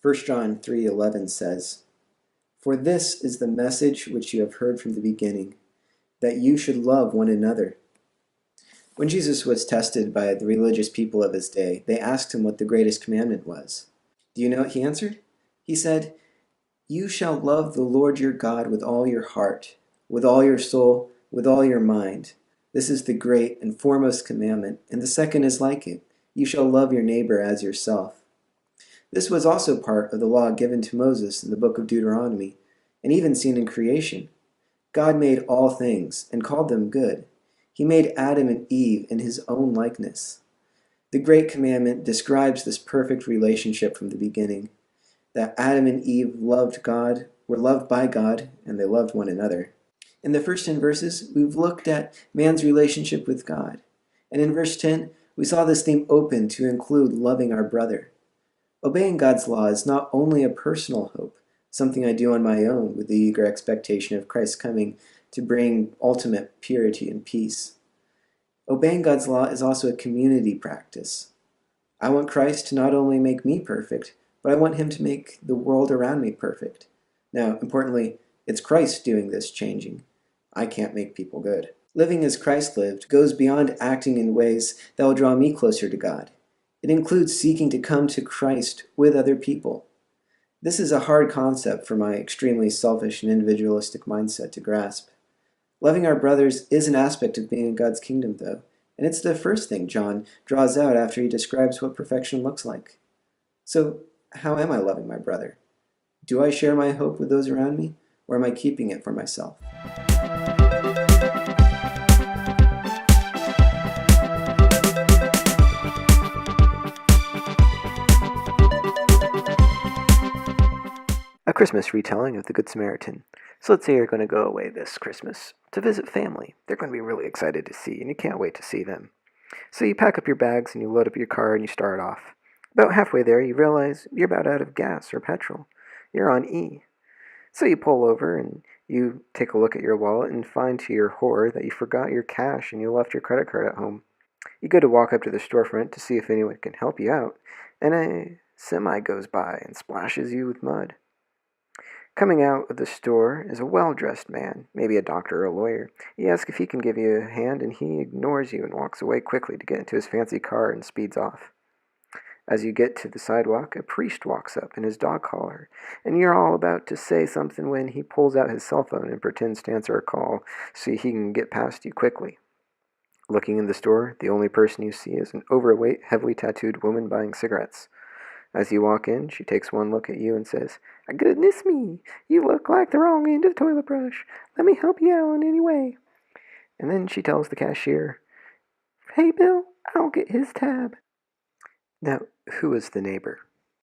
First John 3:11 says, "For this is the message which you have heard from the beginning, that you should love one another." When Jesus was tested by the religious people of his day, they asked him what the greatest commandment was. Do you know what he answered? He said, "You shall love the Lord your God with all your heart, with all your soul, with all your mind. This is the great and foremost commandment, and the second is like it. You shall love your neighbor as yourself." This was also part of the law given to Moses in the book of Deuteronomy, and even seen in creation. God made all things and called them good. He made Adam and Eve in his own likeness. The Great Commandment describes this perfect relationship from the beginning, that Adam and Eve loved God, were loved by God, and they loved one another. In the first 10 verses, we've looked at man's relationship with God. And in verse 10, we saw this theme open to include loving our brother. Obeying God's law is not only a personal hope, something I do on my own with the eager expectation of Christ's coming to bring ultimate purity and peace. Obeying God's law is also a community practice. I want Christ to not only make me perfect, but I want him to make the world around me perfect. Now, importantly, it's Christ doing this changing. I can't make people good. Living as Christ lived goes beyond acting in ways that will draw me closer to God. It includes seeking to come to Christ with other people. This is a hard concept for my extremely selfish and individualistic mindset to grasp. Loving our brothers is an aspect of being in God's kingdom, though, and it's the first thing John draws out after he describes what perfection looks like. So, how am I loving my brother? Do I share my hope with those around me, or am I keeping it for myself? A Christmas retelling of the Good Samaritan. So let's say you're going to go away this Christmas to visit family. They're going to be really excited to see you, and you can't wait to see them. So you pack up your bags and you load up your car and you start off. About halfway there, you realize you're about out of gas or petrol. You're on E. So you pull over and you take a look at your wallet and find to your horror that you forgot your cash and you left your credit card at home. You go to walk up to the storefront to see if anyone can help you out, and a semi goes by and splashes you with mud. Coming out of the store is a well-dressed man, maybe a doctor or a lawyer. You ask if he can give you a hand, and he ignores you and walks away quickly to get into his fancy car and speeds off. As you get to the sidewalk, a priest walks up in his dog collar, and you're all about to say something when he pulls out his cell phone and pretends to answer a call so he can get past you quickly. Looking in the store, the only person you see is an overweight, heavily tattooed woman buying cigarettes. As you walk in, she takes one look at you and says, "Goodness me, you look like the wrong end of the toilet brush. Let me help you out in any way." And then she tells the cashier, "Hey, Bill, I'll get his tab." Now, who is the neighbor?